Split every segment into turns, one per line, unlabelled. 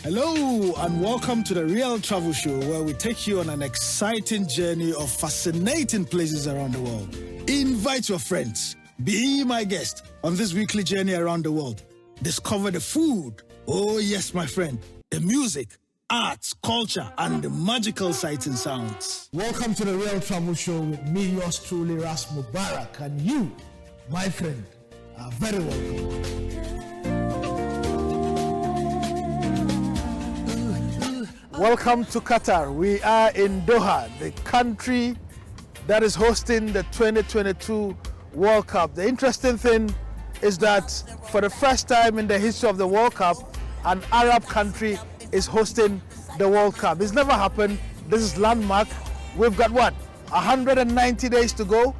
Hello and welcome to the Real Travel Show, where we take you on an exciting journey of fascinating places around the world. Invite your friends. Be my guest on this weekly journey around the world. Discover the food. Oh yes, my friend. The music, arts, culture, and the magical sights and sounds.
Welcome to the Real Travel Show with me, yours truly, Ras Mubarak, and you, my friend, are very welcome. Welcome to Qatar. We are in Doha, the country that is hosting the 2022 World Cup. The interesting thing is that for the first time in the history of the World Cup, an Arab country is hosting the World Cup. It's never happened. This is landmark. We've got 190 days to go.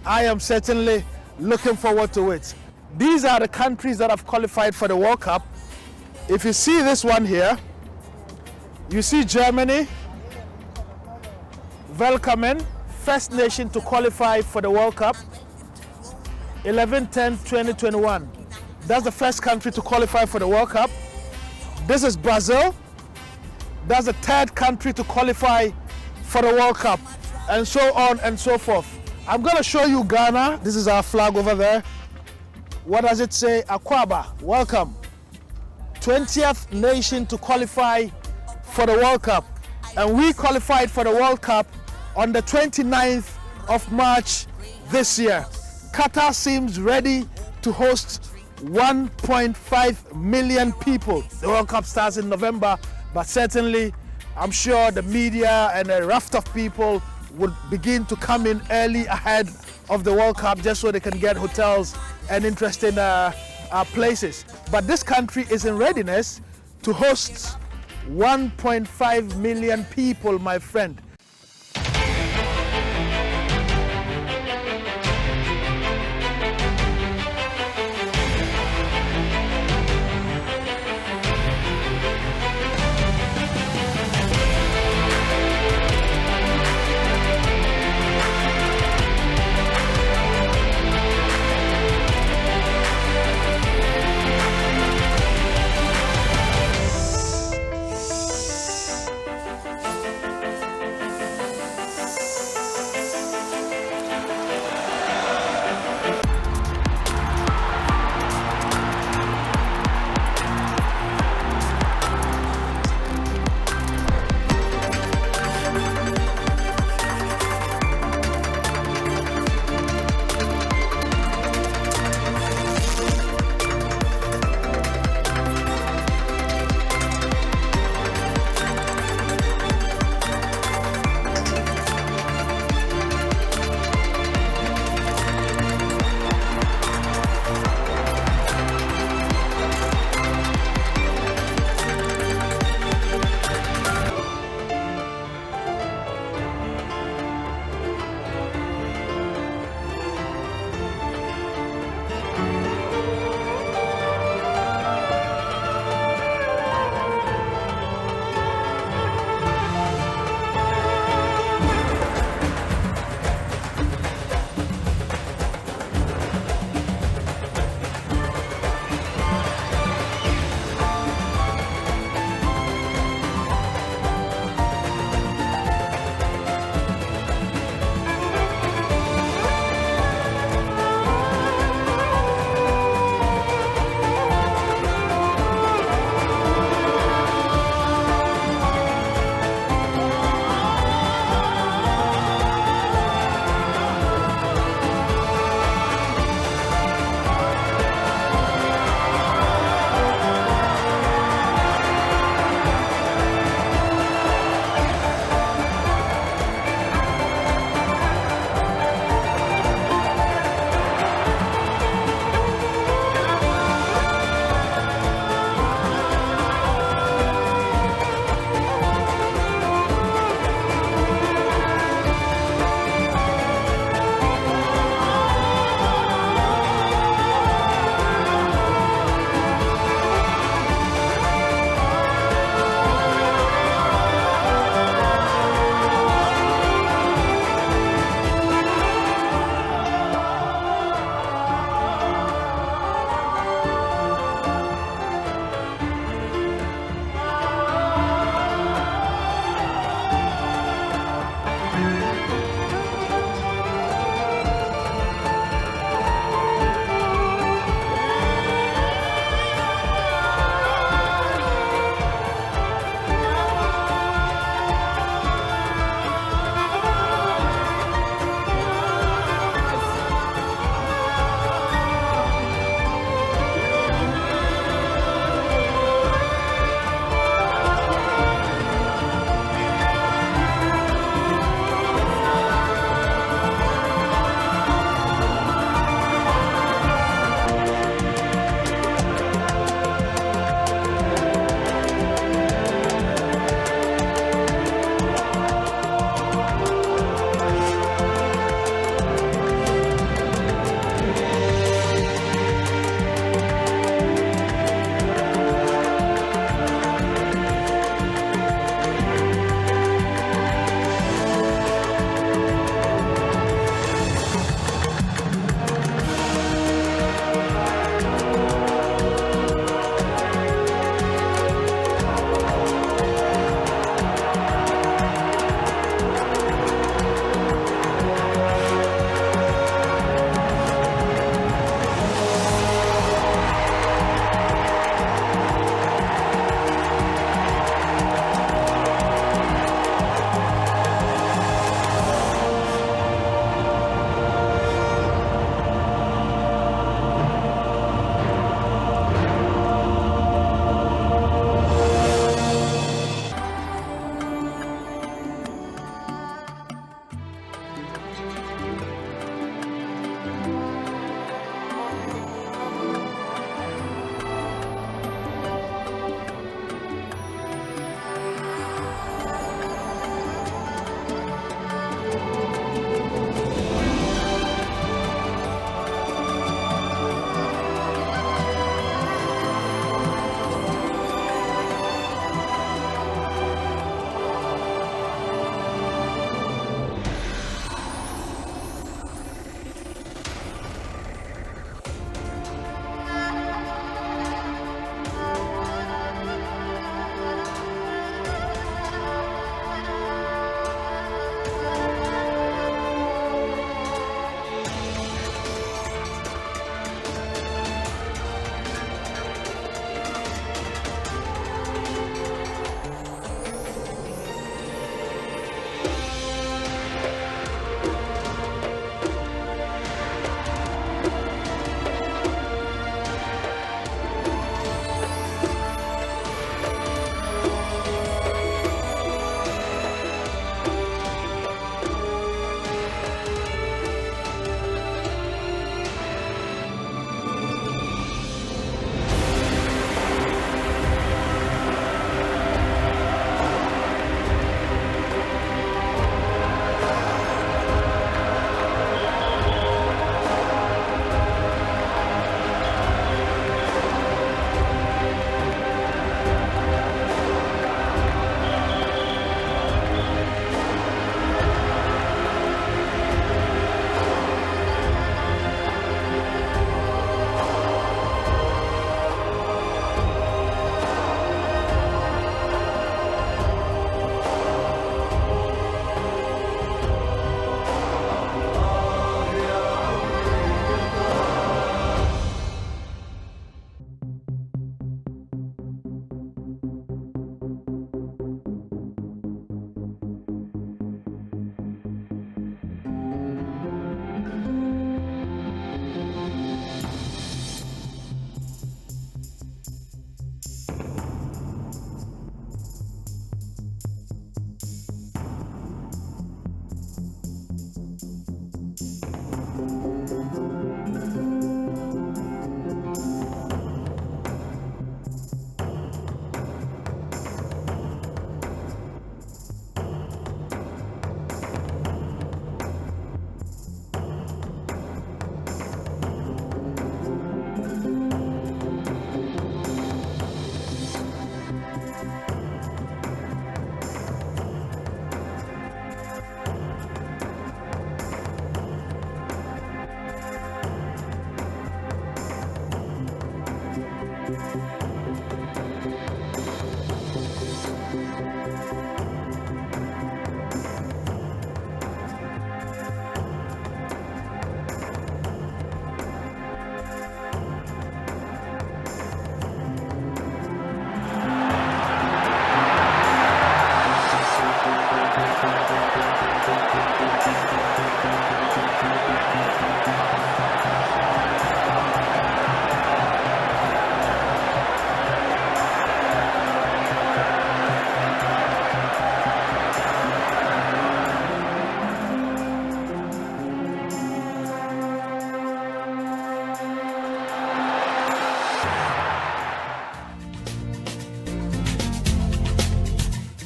I am certainly looking forward to it. These are the countries that have qualified for the World Cup. If you see this one here, you see Germany welcoming first nation to qualify for the World Cup, 11/10/2021. That's the first country to qualify for the World Cup. This is Brazil. That's the third country to qualify for the World Cup, and so on and so forth. I'm going to show you Ghana. This is our flag over there. What does it say? Akwaba, welcome. 20th nation to qualify for the World Cup, and we qualified for the World Cup on the 29th of March this year. Qatar seems ready to host 1.5 million people. The World Cup starts in November, but certainly I'm sure the media and a raft of people would begin to come in early ahead of the World Cup just so they can get hotels and interesting places. But this country is in readiness to host 1.5 million people, my friend.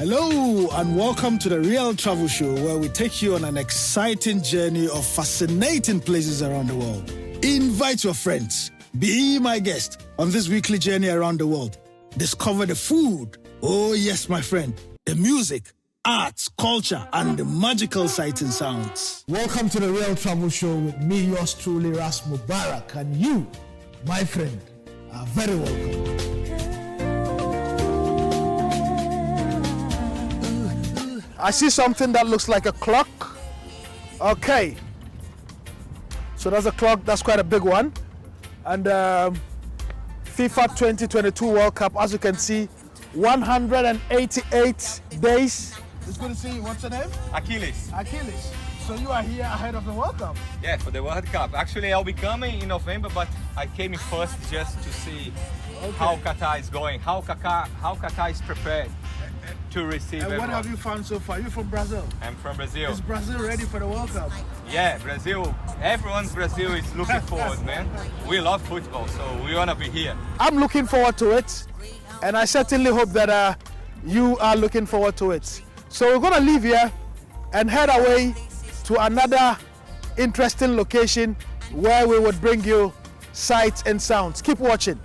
Hello and welcome to the Real Travel Show, where we take you on an exciting journey of fascinating places around the world. Invite your friends. Be my guest on this weekly journey around the world. Discover the food. Oh yes, my friend. The music, arts, culture, and the magical sights and sounds.
Welcome to the Real Travel Show with me, yours truly, Ras Mubarak, and you, my friend, are very welcome. I see something that looks like a clock. Okay. So that's a clock, that's quite a big one. And FIFA 2022 World Cup, as you can see, 188 days. It's good to see you. What's your name?
Achilles.
Achilles. So you are here ahead of the World Cup?
Yeah, for the World Cup. Actually, I'll be coming in November, but I came in first just to see how Qatar is going, how Qatar is prepared to receive
And
everyone.
what have you found so far? You're from Brazil.
I'm from Brazil.
Is Brazil ready for the World Cup?
Yeah, Brazil. Brazil is looking forward, man. We love football, so we want to be here.
I'm looking forward to it, and I certainly hope that you are looking forward to it. So we're going to leave here and head away to another interesting location where we would bring you sights and sounds. Keep watching.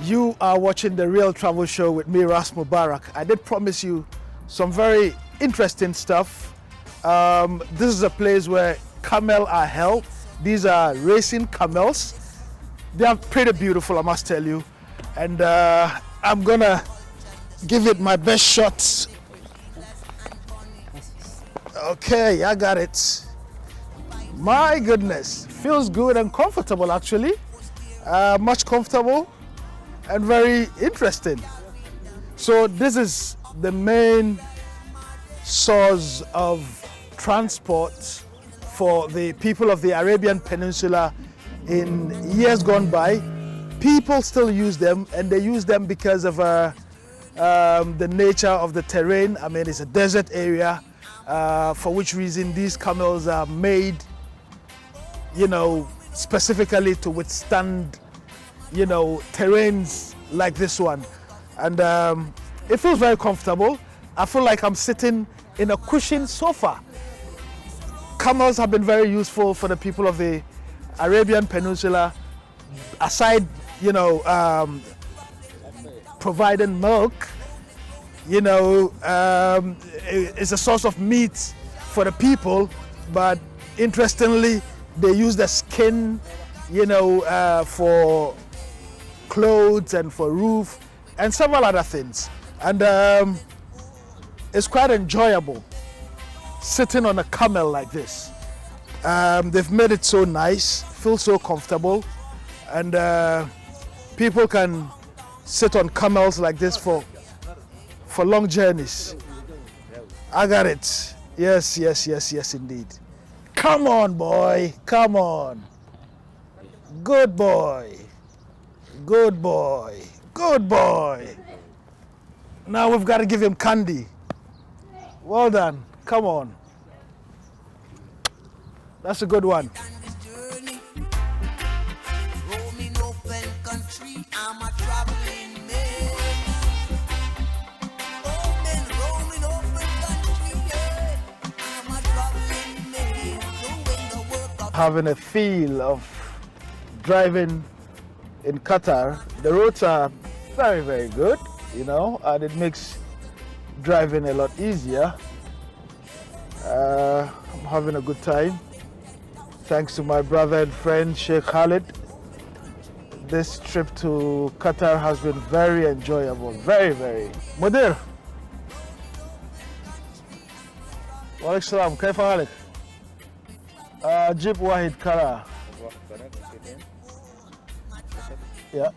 You are watching the Real Travel Show with me, Ras Mubarak. I did promise you some very interesting stuff. This is a place where camel are held. These are racing camels. They are pretty beautiful, I must tell you. And I'm gonna give it my best shot. Okay, I got it. My goodness, feels good and comfortable actually. Much comfortable and very interesting. So this is the main source of transport for the people of the Arabian Peninsula in years gone by. People still use them, and they use them because of the nature of the terrain. I mean, it's a desert area, for which reason these camels are made, you know, specifically to withstand, you know, terrains like this one. And it feels very comfortable. I feel like I'm sitting in a cushioned sofa. Camels have been very useful for the people of the Arabian Peninsula, aside, you know, providing milk. You know, it's a source of meat for the people, but interestingly, they use the skin, you know, for clothes and for roof and several other things. And it's quite enjoyable sitting on a camel like this. They've made it so nice, feels so comfortable, and people can sit on camels like this for long journeys. I got it. Yes, yes, yes, yes, indeed. Come on, boy. Come on. Good boy. Good boy. Good boy. Now we've got to give him candy. Well done. Come on. That's a good one. having a feel of driving in Qatar. The roads are very, very good, you know, and it makes driving a lot easier. I'm having a good time. Thanks to my brother and friend Sheikh Khalid. This trip to Qatar has been very enjoyable, very, very. Mudir. Walaikum salam, kaifa halik? Jeep Wahid Kara. Yeah.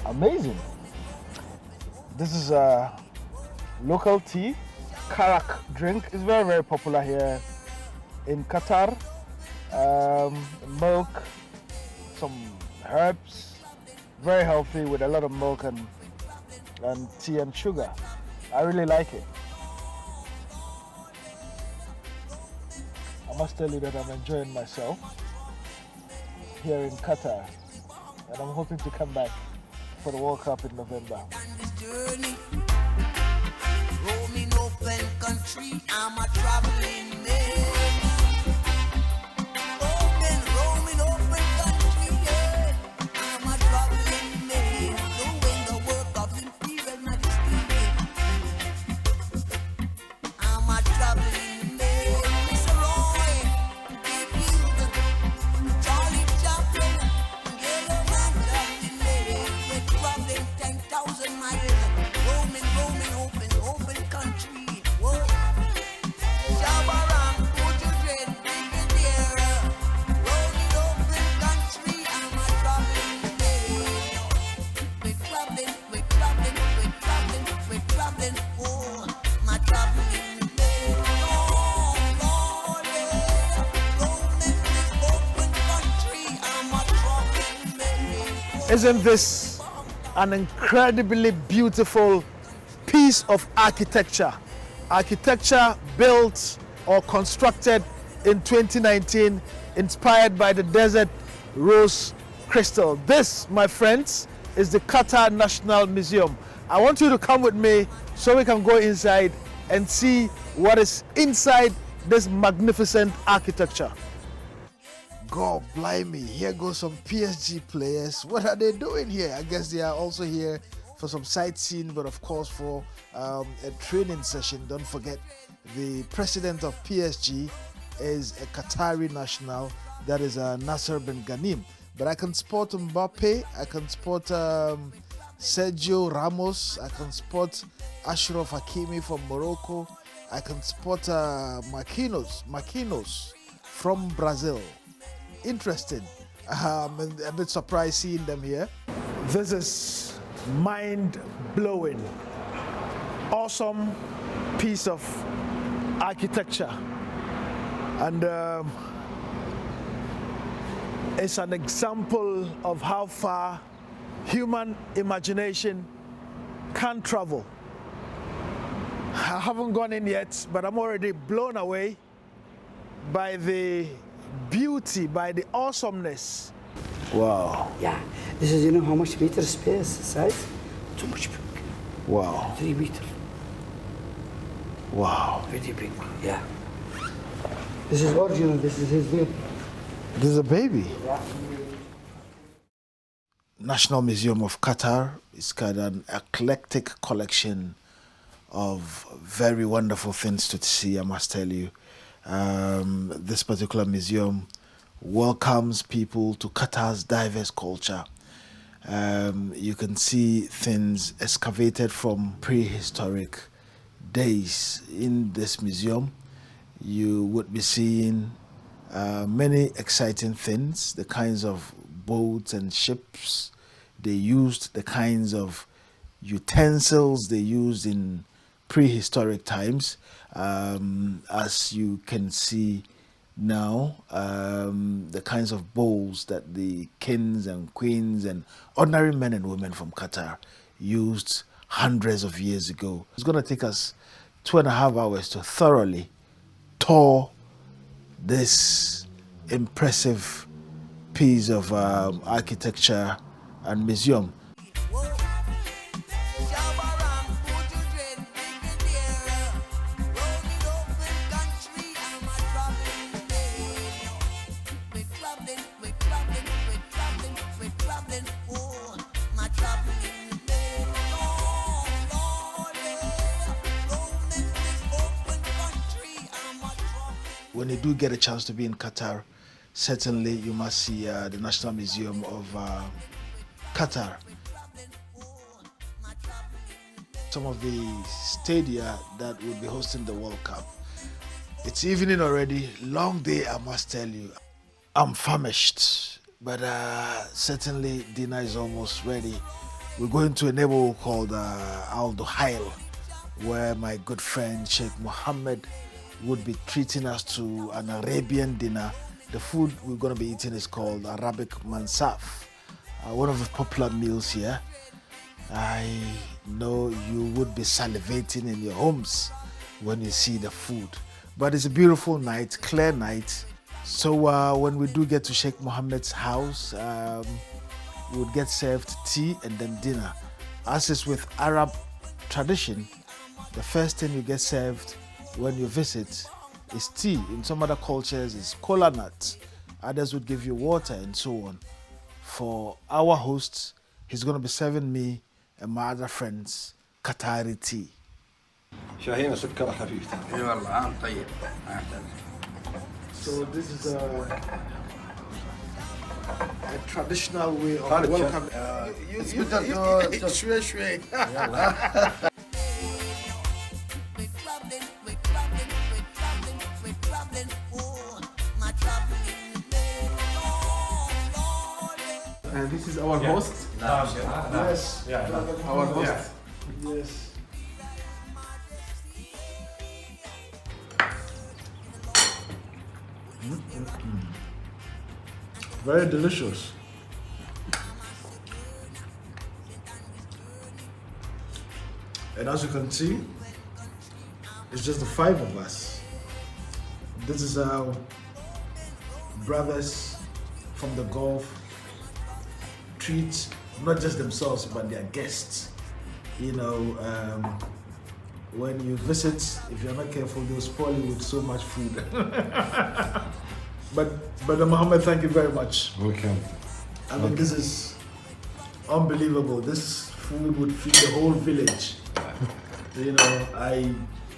Amazing. This is a local tea. Karak drink is very, very popular here in Qatar. Milk, some herbs, very healthy with a lot of milk and tea and sugar. I really like it. I must tell you that I'm enjoying myself here in Qatar, and I'm hoping to come back for the World Cup in November.
Roaming open country, I'm a traveling man. Roaming open country, yeah. I'm a traveling man. Doing the work of Imperial Majesty. I'm a traveling man. Mr. Roy, give you the Charlie Chaplin. Get a man traveling man. We're traveling 10,000 miles. Roaming open country. Whoa. Shabarang, put your dread, bring it here. Roaming open country, I'm a traveling man. We're traveling, oh, my traveling man. Oh, Lord, yeah. Roaming this open country, I'm a traveling man.
Isn't this an incredibly beautiful piece of architecture? Architecture built or constructed in 2019, inspired by the desert rose crystal. This, my friends, is the Qatar National Museum. I want you to come with me so we can go inside and see what is inside this magnificent architecture. God blimey, here goes some PSG players. What are they doing here? I guess they are also here for some sightseeing, but of course for a training session. Don't forget, the president of PSG is a Qatari national, that is Nasser Ben Ghanim. But I can spot Mbappe, I can spot Sergio Ramos, I can spot Ashraf Hakimi from Morocco, I can spot Marquinhos from Brazil. Interesting. I'm a bit surprised seeing them here. This is mind-blowing, awesome piece of architecture, and it's an example of how far human imagination can travel. I haven't gone in yet, but I'm already blown away by the beauty, by the awesomeness. Wow.
Yeah, this is, you know how much meter space size? Too much big.
Wow.
3 meters.
Wow.
Very big, yeah. This is original, this is his baby.
This is a baby.
Yeah.
National Museum of Qatar. It's got an eclectic collection of very wonderful things to see, I must tell you. This particular museum welcomes people to Qatar's diverse culture. You can see things excavated from prehistoric days in this museum. You would be seeing many exciting things, the kinds of boats and ships they used, the kinds of utensils they used in prehistoric times. As you can see,
now the kinds of bowls that the kings and queens and ordinary men and women from Qatar used hundreds of years ago. It's going to take us 2.5 hours to thoroughly tour this impressive piece of architecture and museum. When you do get a chance to be in Qatar, certainly you must see the National Museum of Qatar. Some of the stadia that will be hosting the World Cup. It's evening already, long day I must tell you. I'm famished, but certainly dinner is almost ready. We're going to a neighborhood called Al Duhail, where my good friend Sheikh Mohammed would be treating us to an Arabian dinner. The food we're going to be eating is called Arabic Mansaf, one of the popular meals here. I know you would be salivating in your homes when you see the food. But it's a beautiful night, clear night. So when we do get to Sheikh Mohammed's house, we would get served tea and then dinner. As is with Arab tradition, the first thing you get served when you visit is tea. In some other cultures, it's kola nut. Others would give you water and so on. For our host, he's going to be serving me and my other friends Qatari tea.
شاهينا سكر خفيف.
اي والله عام طيب.
So this is a traditional way of
Khalid,
welcome.
شوي شوي.
And this is our host.
Yes,
Our host.
yes. Very delicious. And as you can see, it's just the 5 of us. This is our brothers from the Gulf treat not just themselves but their guests. You know, when you visit, if you're not careful, they'll spoil you with so much food. But Brother Mohammed, thank you very much.
Welcome.
I mean, this is unbelievable. This food would feed the whole village. You know, I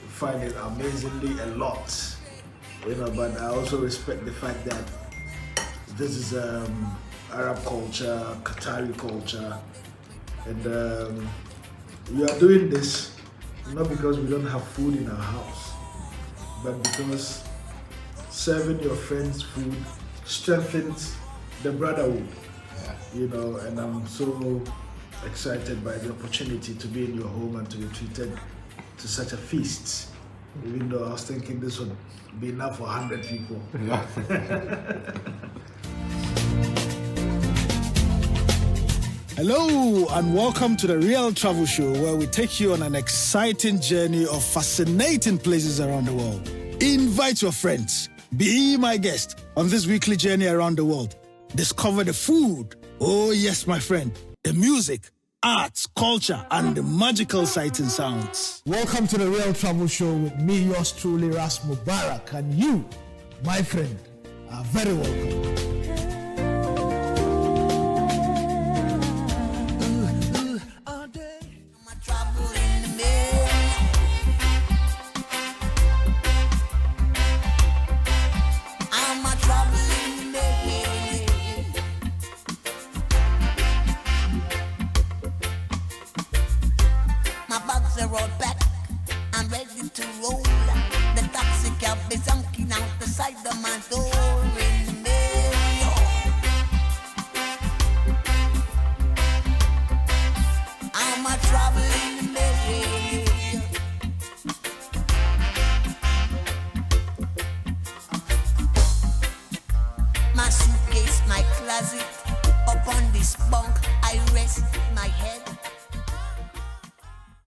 find it amazingly a lot. You know, but I also respect the fact that this is Arab culture, Qatari culture, and we are doing this not because we don't have food in our house, but because serving your friends food strengthens the brotherhood. You know, and I'm so excited by the opportunity to be in your home and to be treated to such a feast. Even though I was thinking this would be enough for 100 people. Hello and welcome to the Real Travel Show, where we take you on an exciting journey of fascinating places around the world. Invite your friends. Be my guest on this weekly journey around the world. Discover the food. Oh yes, my friend. The music, arts, culture, and the magical sights and sounds. Welcome to the Real Travel Show with me, yours truly, Ras Mubarak. And you, my friend, are very welcome.